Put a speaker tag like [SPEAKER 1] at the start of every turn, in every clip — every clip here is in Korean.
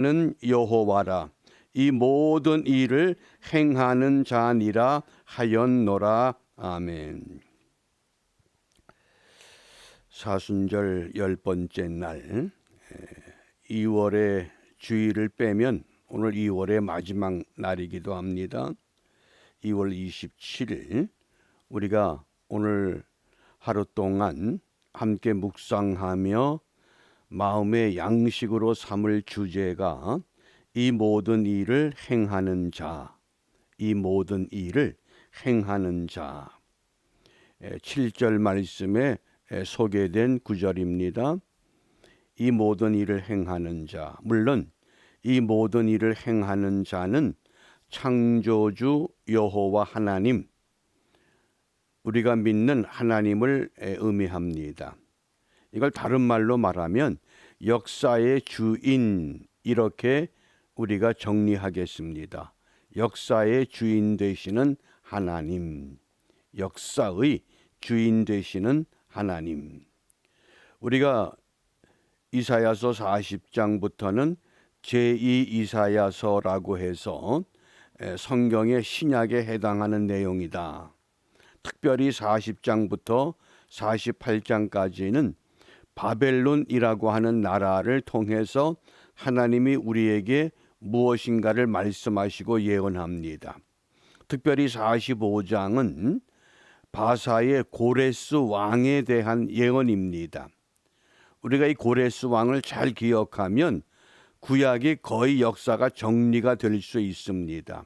[SPEAKER 1] 는 여호와라. 이 모든 일을 행하는 자니라 하였노라. 아멘. 사순절 10번째 날, 2월의 주일을 빼면 오늘 2월의 마지막 날이기도 합니다. 2월 27일 우리가 오늘 하루 동안 함께 묵상하며 마음의 양식으로 삼을 주제가 이 모든 일을 행하는 자, 이 모든 일을 행하는 자. 7절 말씀에 소개된 구절입니다. 이 모든 일을 행하는 자. 물론 이 모든 일을 행하는 자는 창조주 여호와 하나님, 우리가 믿는 하나님을 의미합니다. 이걸 다른 말로 말하면 역사의 주인, 이렇게 우리가 정리하겠습니다. 역사의 주인 되시는 하나님, 역사의 주인 되시는 하나님. 우리가 이사야서 40장부터는 제2 이사야서라고 해서 성경의 신약에 해당하는 내용이다. 특별히 40장부터 48장까지는 바벨론이라고 하는 나라를 통해서 하나님이 우리에게 무엇인가를 말씀하시고 예언합니다. 특별히 45장은 바사의 고레스 왕에 대한 예언입니다. 우리가 이 고레스 왕을 잘 기억하면 구약이 거의 역사가 정리가 될 수 있습니다.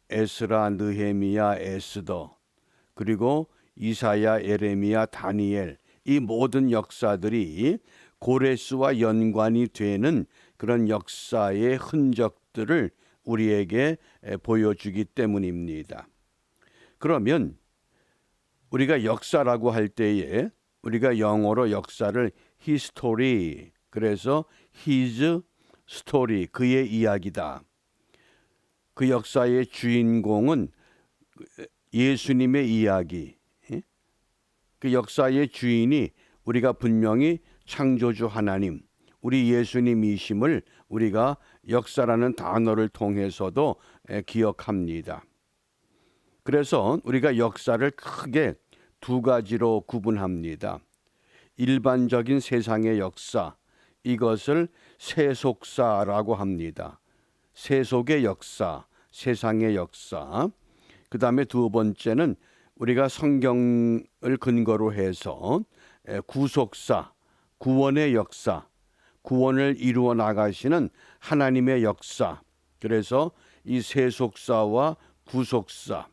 [SPEAKER 1] 에스라, 느헤미야, 에스더, 그리고 이사야, 에레미야, 다니엘, 이 모든 역사들이 고레스와 연관이 되는 그런 역사의 흔적들을 우리에게 보여주기 때문입니다. 그러면 우리가 역사라고 할 때에 우리가 영어로 역사를 history, 그래서 his story, 그의 이야기다. 그 역사의 주인공은 예수님의 이야기. 그 역사의 주인이 우리가 분명히 창조주 하나님, 우리 예수님이심을 우리가 역사라는 단어를 통해서도 기억합니다. 그래서 우리가 역사를 크게 두 가지로 구분합니다. 일반적인 세상의 역사, 이것을 세속사라고 합니다. 세속의 역사, 세상의 역사. 그 다음에 두 번째는 우리가 성경을 근거로 해서 구속사, 구원의 역사, 구원을 이루어 나가시는 하나님의 역사. 그래서 이 세속사와 구속사.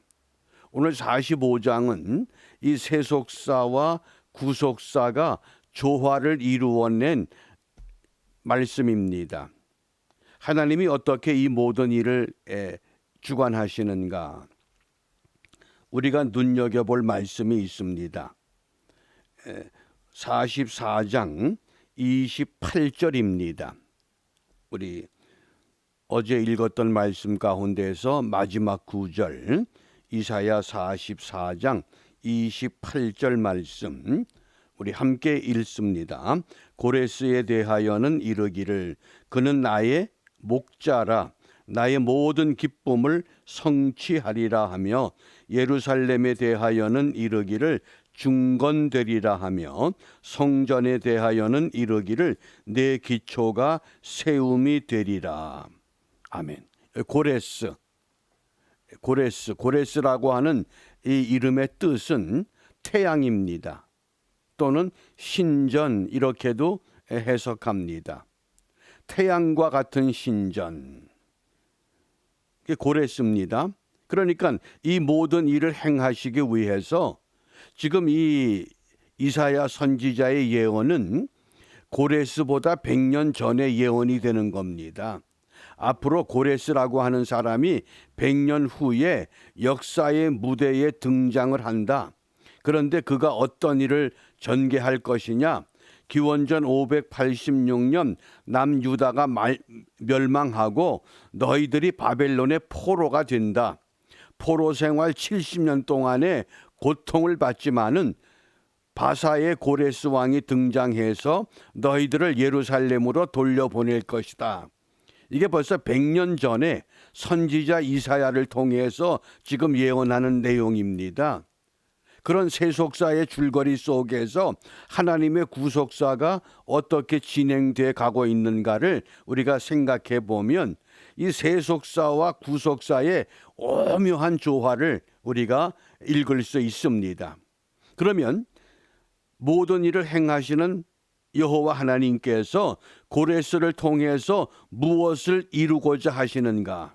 [SPEAKER 1] 오늘 45장은 이 세속사와 구속사가 조화를 이루어낸 말씀입니다. 하나님이 어떻게 이 모든 일을 주관하시는가? 우리가 눈여겨볼 말씀이 있습니다. 44장 28절입니다. 우리 어제 읽었던 말씀 가운데서 마지막 구절, 이사야 44장 28절 말씀 우리 함께 읽습니다. 고레스에 대하여는 이르기를 그는 나의 목자라, 나의 모든 기쁨을 성취하리라 하며, 예루살렘에 대하여는 이르기를 중건되리라 하며, 성전에 대하여는 이르기를 내 기초가 세움이 되리라. 아멘. 고레스라고 하는 이 이름의 뜻은 태양입니다. 또는 신전, 이렇게도 해석합니다. 태양과 같은 신전, 그게 고레스입니다. 그러니까 이 모든 일을 행하시기 위해서 지금 이 이사야 선지자의 예언은 고레스보다 100년 전의 예언이 되는 겁니다. 앞으로 고레스라고 하는 사람이 100년 후에 역사의 무대에 등장을 한다. 그런데 그가 어떤 일을 전개할 것이냐? 기원전 586년 남유다가 멸망하고 너희들이 바벨론의 포로가 된다. 포로 생활 70년 동안의 고통을 받지만은 바사의 고레스 왕이 등장해서 너희들을 예루살렘으로 돌려보낼 것이다. 이게 벌써 100년 전에 선지자 이사야를 통해서 지금 예언하는 내용입니다. 그런 세속사의 줄거리 속에서 하나님의 구속사가 어떻게 진행돼 가고 있는가를 우리가 생각해 보면 이 세속사와 구속사의 오묘한 조화를 우리가 읽을 수 있습니다. 그러면 모든 일을 행하시는 여호와 하나님께서 고레스를 통해서 무엇을 이루고자 하시는가?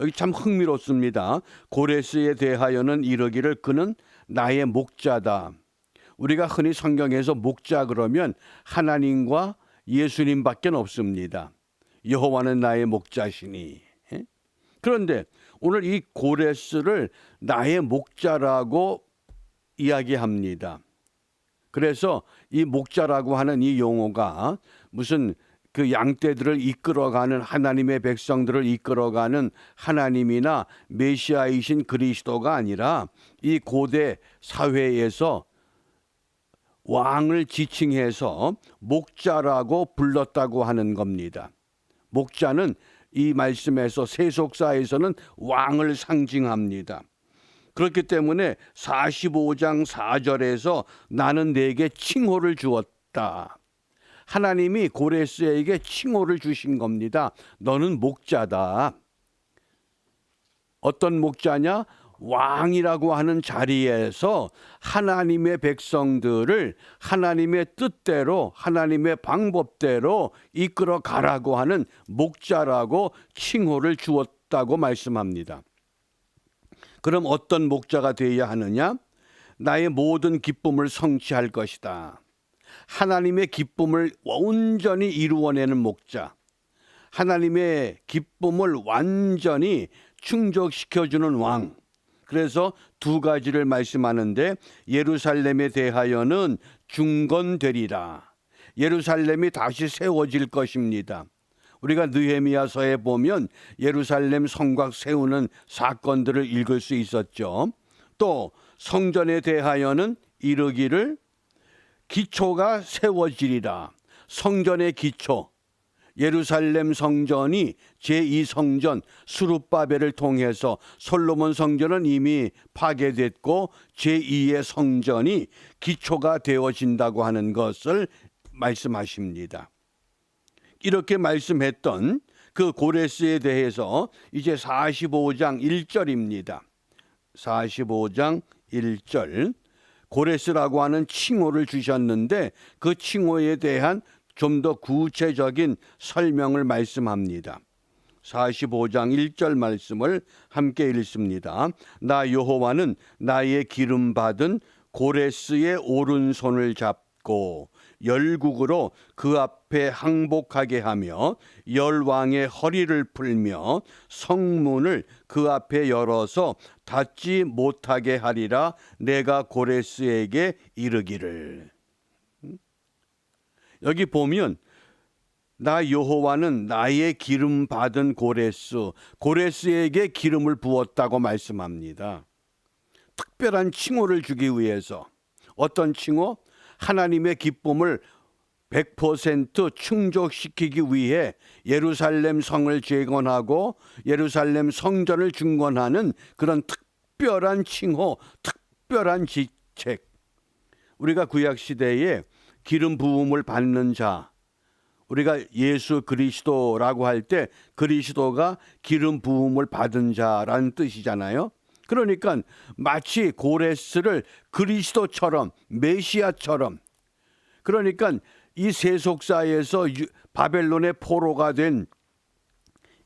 [SPEAKER 1] 여기 참 흥미롭습니다. 고레스에 대하여는 이르기를 그는 나의 목자다. 우리가 흔히 성경에서 목자 그러면 하나님과 예수님밖에 없습니다. 여호와는 나의 목자시니. 그런데 오늘 이 고레스를 나의 목자라고 이야기합니다. 그래서 이 목자라고 하는 이 용어가 무슨 그 양떼들을 이끌어가는 하나님의 백성들을 이끌어가는 하나님이나 메시아이신 그리스도가 아니라 이 고대 사회에서 왕을 지칭해서 목자라고 불렀다고 하는 겁니다. 목자는 이 말씀에서 세속사에서는 왕을 상징합니다. 그렇기 때문에 45장 4절에서 나는 네게 칭호를 주었다. 하나님이 고레스에게 칭호를 주신 겁니다. 너는 목자다. 어떤 목자냐? 왕이라고 하는 자리에서 하나님의 백성들을 하나님의 뜻대로 하나님의 방법대로 이끌어 가라고 하는 목자라고 칭호를 주었다고 말씀합니다. 그럼 어떤 목자가 되어야 하느냐? 나의 모든 기쁨을 성취할 것이다. 하나님의 기쁨을 온전히 이루어내는 목자, 하나님의 기쁨을 완전히 충족시켜주는 왕. 그래서 두 가지를 말씀하는데 예루살렘에 대하여는 중건되리라. 예루살렘이 다시 세워질 것입니다. 우리가 느헤미야서에 보면 예루살렘 성곽 세우는 사건들을 읽을 수 있었죠. 또 성전에 대하여는 이르기를 기초가 세워지리라. 성전의 기초, 예루살렘 성전이 제2성전 스룹바벨을 통해서 솔로몬 성전은 이미 파괴됐고 제2의 성전이 기초가 되어진다고 하는 것을 말씀하십니다. 이렇게 말씀했던 그 고레스에 대해서 이제 45장 1절입니다. 45장 1절 고레스라고 하는 칭호를 주셨는데 그 칭호에 대한 좀 더 구체적인 설명을 말씀합니다. 45장 1절 말씀을 함께 읽습니다. 나 여호와는 나의 기름 받은 고레스의 오른손을 잡고 열국으로 그 앞에 항복하게 하며 열왕의 허리를 풀며 성문을 그 앞에 열어서 닫지 못하게 하리라. 내가 고레스에게 이르기를. 여기 보면 나 여호와는 나의 기름 받은 고레스에게 기름을 부었다고 말씀합니다. 특별한 칭호를 주기 위해서. 어떤 칭호? 하나님의 기쁨을 100% 충족시키기 위해 예루살렘 성을 재건하고 예루살렘 성전을 중건하는 그런 특별한 칭호, 특별한 직책. 우리가 구약시대에 기름 부음을 받는 자, 우리가 예수 그리스도라고 할 때 그리스도가 기름 부음을 받은 자라는 뜻이잖아요. 그러니까 마치 고레스를 그리스도처럼 메시아처럼, 그러니까 이 세속사에서 바벨론의 포로가 된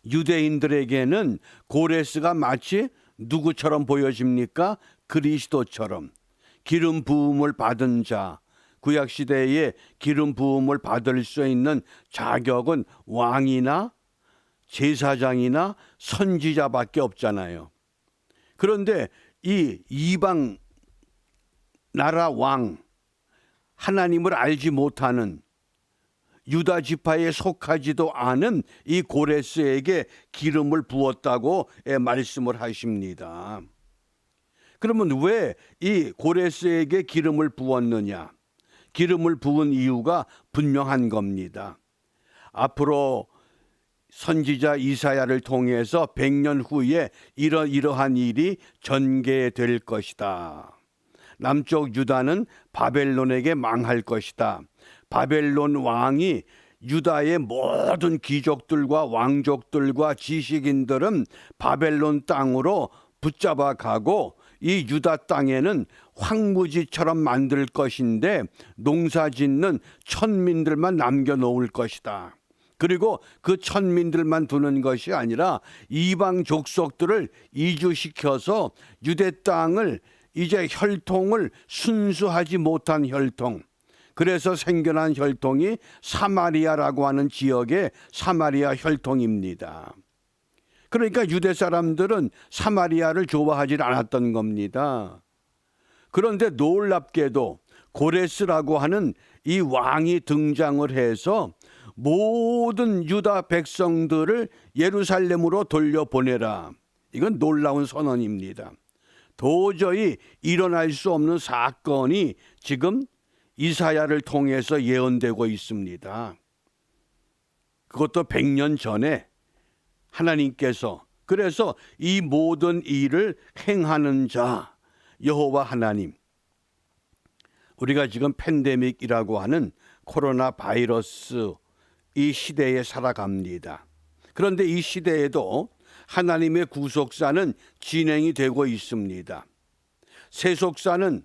[SPEAKER 1] 유대인들에게는 고레스가 마치 누구처럼 보여집니까? 그리스도처럼 기름 부음을 받은 자. 구약시대에 기름 부음을 받을 수 있는 자격은 왕이나 제사장이나 선지자밖에 없잖아요. 그런데 이 이방 나라 왕, 하나님을 알지 못하는 유다 지파에 속하지도 않은 이 고레스에게 기름을 부었다고 말씀을 하십니다. 그러면 왜 이 고레스에게 기름을 부었느냐? 기름을 부은 이유가 분명한 겁니다. 앞으로 선지자 이사야를 통해서 100년 후에 이러한 일이 전개될 것이다. 남쪽 유다는 바벨론에게 망할 것이다. 바벨론 왕이 유다의 모든 귀족들과 왕족들과 지식인들은 바벨론 땅으로 붙잡아 가고 이 유다 땅에는 황무지처럼 만들 것인데 농사 짓는 천민들만 남겨놓을 것이다. 그리고 그 천민들만 두는 것이 아니라 이방 족속들을 이주시켜서 유대 땅을 이제 혈통을 순수하지 못한 혈통, 그래서 생겨난 혈통이 사마리아라고 하는 지역의 사마리아 혈통입니다. 그러니까 유대 사람들은 사마리아를 좋아하지 않았던 겁니다. 그런데 놀랍게도 고레스라고 하는 이 왕이 등장을 해서 모든 유다 백성들을 예루살렘으로 돌려보내라. 이건 놀라운 선언입니다. 도저히 일어날 수 없는 사건이 지금 이사야를 통해서 예언되고 있습니다. 그것도 100년 전에 하나님께서, 그래서 이 모든 일을 행하는 자 여호와 하나님, 우리가 지금 팬데믹이라고 하는 코로나 바이러스 이 시대에 살아갑니다. 그런데 이 시대에도 하나님의 구속사는 진행이 되고 있습니다. 세속사는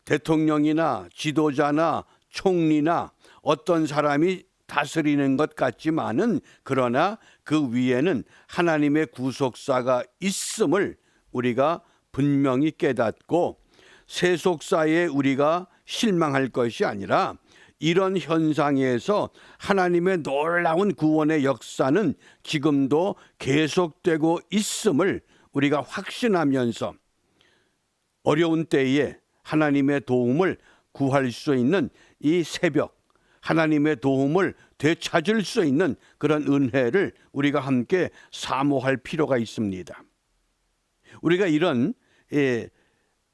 [SPEAKER 1] 대통령이나 지도자나 총리나 어떤 사람이 다스리는 것 같지만은, 그러나 그 위에는 하나님의 구속사가 있음을 우리가 분명히 깨닫고, 세속사에 우리가 실망할 것이 아니라 이런 현상에서 하나님의 놀라운 구원의 역사는 지금도 계속되고 있음을 우리가 확신하면서 어려운 때에 하나님의 도움을 구할 수 있는 이 새벽, 하나님의 도움을 되찾을 수 있는 그런 은혜를 우리가 함께 사모할 필요가 있습니다. 우리가 이런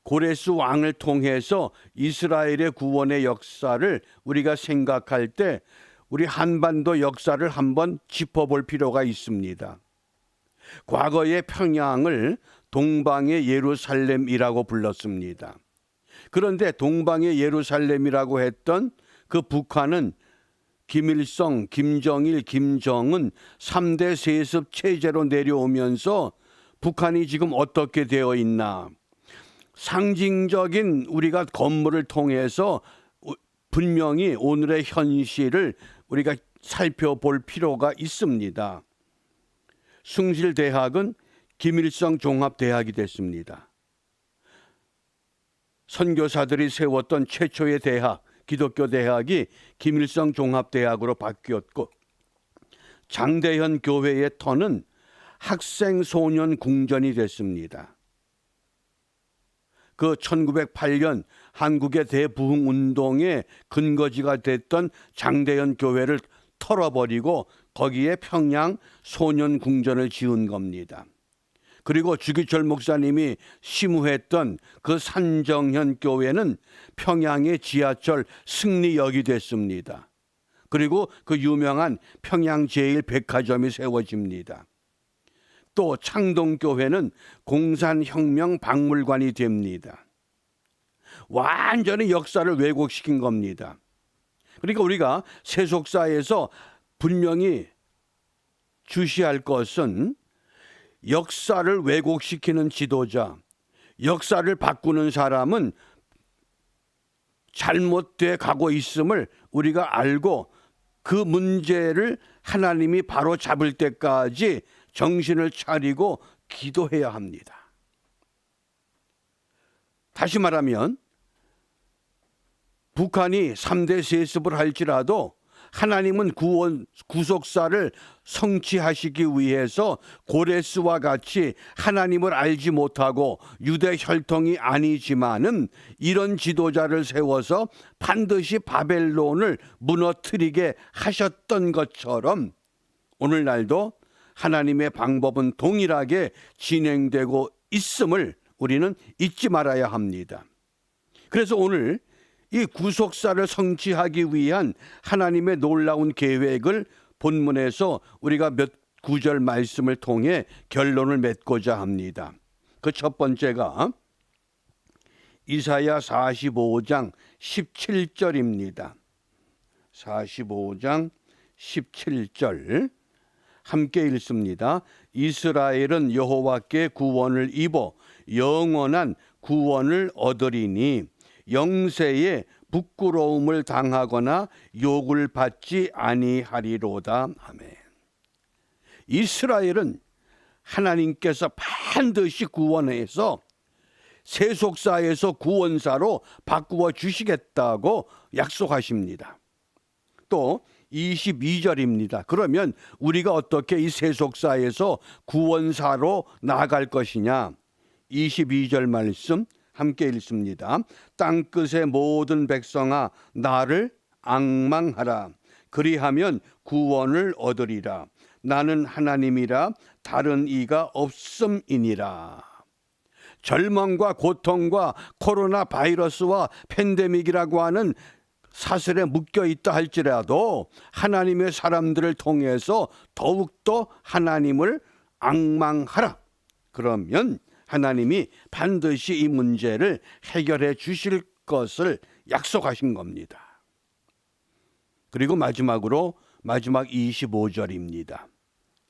[SPEAKER 1] 고레스 왕을 통해서 이스라엘의 구원의 역사를 우리가 생각할 때 우리 한반도 역사를 한번 짚어볼 필요가 있습니다. 과거의 평양을 동방의 예루살렘이라고 불렀습니다. 그런데 동방의 예루살렘이라고 했던 그 북한은 김일성, 김정일, 김정은 3대 세습 체제로 내려오면서 북한이 지금 어떻게 되어 있나? 상징적인 우리가 건물을 통해서 분명히 오늘의 현실을 우리가 살펴볼 필요가 있습니다. 숭실대학은 김일성 종합대학이 됐습니다. 선교사들이 세웠던 최초의 대학, 기독교 대학이 김일성 종합대학으로 바뀌었고, 장대현 교회의 터는 학생 소년 궁전이 됐습니다. 그 1908년 한국의 대부흥 운동의 근거지가 됐던 장대현 교회를 털어버리고 거기에 평양 소년 궁전을 지은 겁니다. 그리고 주기철 목사님이 심우했던 그 산정현 교회는 평양의 지하철 승리역이 됐습니다. 그리고 그 유명한 평양 제1백화점이 세워집니다. 또 창동교회는 공산혁명 박물관이 됩니다. 완전히 역사를 왜곡시킨 겁니다. 그러니까 우리가 세속사에서 분명히 주시할 것은 역사를 왜곡시키는 지도자, 역사를 바꾸는 사람은 잘못돼 가고 있음을 우리가 알고 그 문제를 하나님이 바로 잡을 때까지 정신을 차리고 기도해야 합니다. 다시 말하면 북한이 3대 세습을 할지라도 하나님은 구속사를 성취하시기 위해서 고레스와 같이 하나님을 알지 못하고 유대 혈통이 아니지만은 이런 지도자를 세워서 반드시 바벨론을 무너뜨리게 하셨던 것처럼 오늘날도 하나님의 방법은 동일하게 진행되고 있음을 우리는 잊지 말아야 합니다. 그래서 오늘 이 구속사를 성취하기 위한 하나님의 놀라운 계획을 본문에서 우리가 몇 구절 말씀을 통해 결론을 맺고자 합니다. 그 첫 번째가 이사야 45장 17절입니다. 45장 17절 함께 읽습니다. 이스라엘은 여호와께 구원을 입어 영원한 구원을 얻으리니 영세에 부끄러움을 당하거나 욕을 받지 아니하리로다. 아멘. 이스라엘은 하나님께서 반드시 구원해서 세속사에서 구원사로 바꾸어 주시겠다고 약속하십니다. 또 22절입니다. 그러면 우리가 어떻게 이 세속사에서 구원사로 나아갈 것이냐? 22절 말씀 함께 읽습니다. 땅끝의 모든 백성아 나를 앙망하라. 그리하면 구원을 얻으리라. 나는 하나님이라 다른 이가 없음이니라. 절망과 고통과 코로나 바이러스와 팬데믹이라고 하는 사슬에 묶여 있다 할지라도 하나님의 사람들을 통해서 더욱더 하나님을 앙망하라. 그러면 하나님이 반드시 이 문제를 해결해 주실 것을 약속하신 겁니다. 그리고 마지막으로 마지막 25절입니다.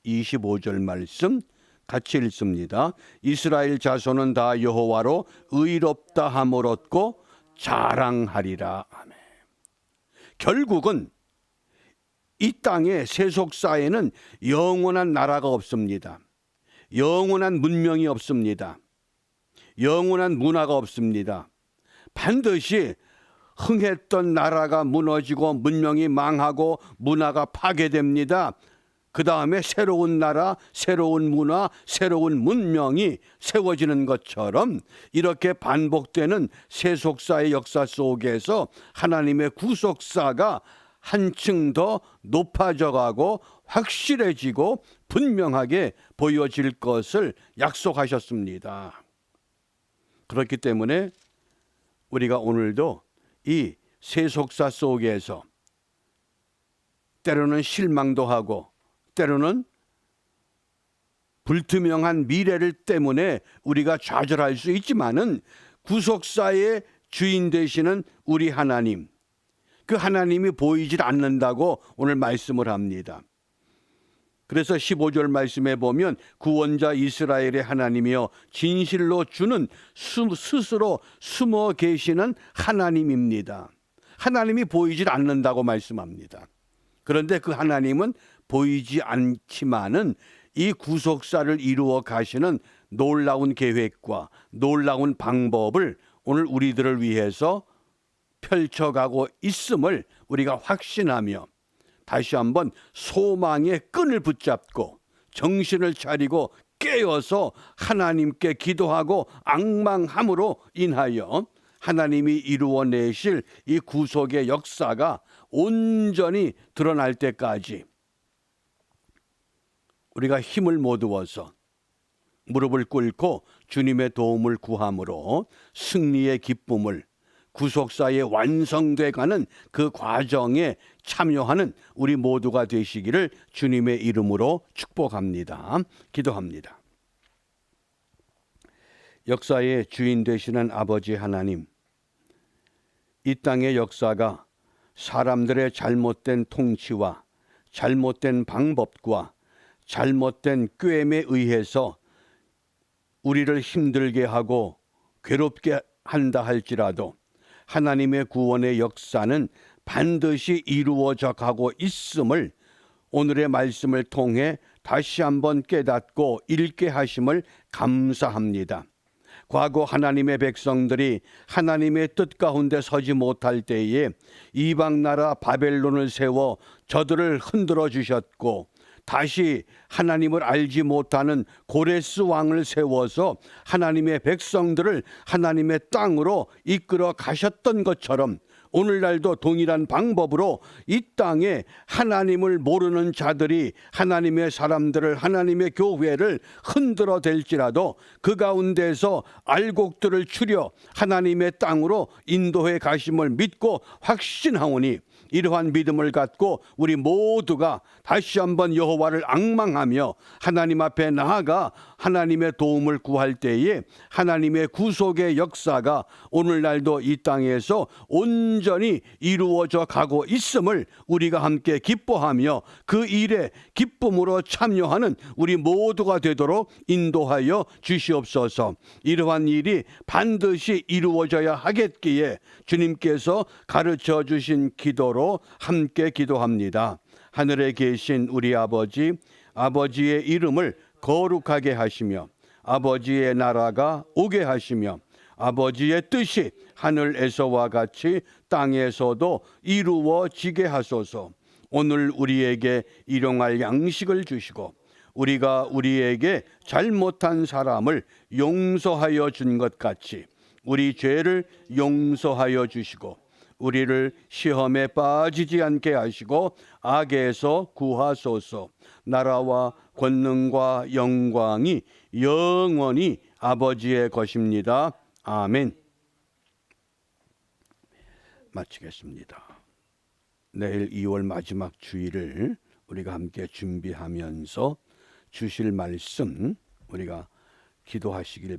[SPEAKER 1] 25절 말씀 같이 읽습니다. 이스라엘 자손은 다 여호와로 의롭다 함을 얻고 자랑하리라. 아멘. 결국은 이 땅의 세속사에는 영원한 나라가 없습니다. 영원한 문명이 없습니다. 영원한 문화가 없습니다. 반드시 흥했던 나라가 무너지고 문명이 망하고 문화가 파괴됩니다. 그 다음에 새로운 나라, 새로운 문화, 새로운 문명이 세워지는 것처럼 이렇게 반복되는 세속사의 역사 속에서 하나님의 구속사가 한층 더 높아져 가고 확실해지고 분명하게 보여질 것을 약속하셨습니다. 그렇기 때문에 우리가 오늘도 이 세속사 속에서 때로는 실망도 하고 때로는 불투명한 미래를 때문에 우리가 좌절할 수 있지만은 구속사의 주인 되시는 우리 하나님, 그 하나님이 보이질 않는다고 오늘 말씀을 합니다. 그래서 15절 말씀에 보면 구원자 이스라엘의 하나님이여 진실로 주는 스스로 숨어 계시는 하나님입니다. 하나님이 보이질 않는다고 말씀합니다. 그런데 그 하나님은 보이지 않지만은 이 구속사를 이루어 가시는 놀라운 계획과 놀라운 방법을 오늘 우리들을 위해서 펼쳐가고 있음을 우리가 확신하며 다시 한번 소망의 끈을 붙잡고 정신을 차리고 깨어서 하나님께 기도하고 앙망함으로 인하여 하나님이 이루어내실 이 구속의 역사가 온전히 드러날 때까지 우리가 힘을 모두어서 무릎을 꿇고 주님의 도움을 구함으로 승리의 기쁨을 구속사에 완성돼가는 그 과정에 참여하는 우리 모두가 되시기를 주님의 이름으로 축복합니다. 기도합니다. 역사의 주인 되시는 아버지 하나님, 이 땅의 역사가 사람들의 잘못된 통치와 잘못된 방법과 잘못된 꾀임에 의해서 우리를 힘들게 하고 괴롭게 한다 할지라도 하나님의 구원의 역사는 반드시 이루어져 가고 있음을 오늘의 말씀을 통해 다시 한번 깨닫고 읽게 하심을 감사합니다. 과거 하나님의 백성들이 하나님의 뜻 가운데 서지 못할 때에 이방 나라 바벨론을 세워 저들을 흔들어 주셨고 다시 하나님을 알지 못하는 고레스 왕을 세워서 하나님의 백성들을 하나님의 땅으로 이끌어 가셨던 것처럼 오늘날도 동일한 방법으로 이 땅에 하나님을 모르는 자들이 하나님의 사람들을, 하나님의 교회를 흔들어 댈지라도 그 가운데서 알곡들을 추려 하나님의 땅으로 인도해 가심을 믿고 확신하오니, 이러한 믿음을 갖고 우리 모두가 다시 한번 여호와를 앙망하며 하나님 앞에 나아가 하나님의 도움을 구할 때에 하나님의 구속의 역사가 오늘날도 이 땅에서 온전히 이루어져 가고 있음을 우리가 함께 기뻐하며 그 일에 기쁨으로 참여하는 우리 모두가 되도록 인도하여 주시옵소서. 이러한 일이 반드시 이루어져야 하겠기에 주님께서 가르쳐 주신 기도로 함께 기도합니다. 하늘에 계신 우리 아버지, 아버지의 이름을 거룩하게 하시며 아버지의 나라가 오게 하시며 아버지의 뜻이 하늘에서와 같이 땅에서도 이루어지게 하소서. 오늘 우리에게 일용할 양식을 주시고 우리가 우리에게 잘못한 사람을 용서하여 준 것 같이 우리 죄를 용서하여 주시고 우리를 시험에 빠지지 않게 하시고 악에서 구하소서. 나라와 권능과 영광이 영원히 아버지의 것입니다. 아멘. 마치겠습니다. 내일 2월 마지막 주일을 우리가 함께 준비하면서 주실 말씀 우리가 기도하시길 바랍니다.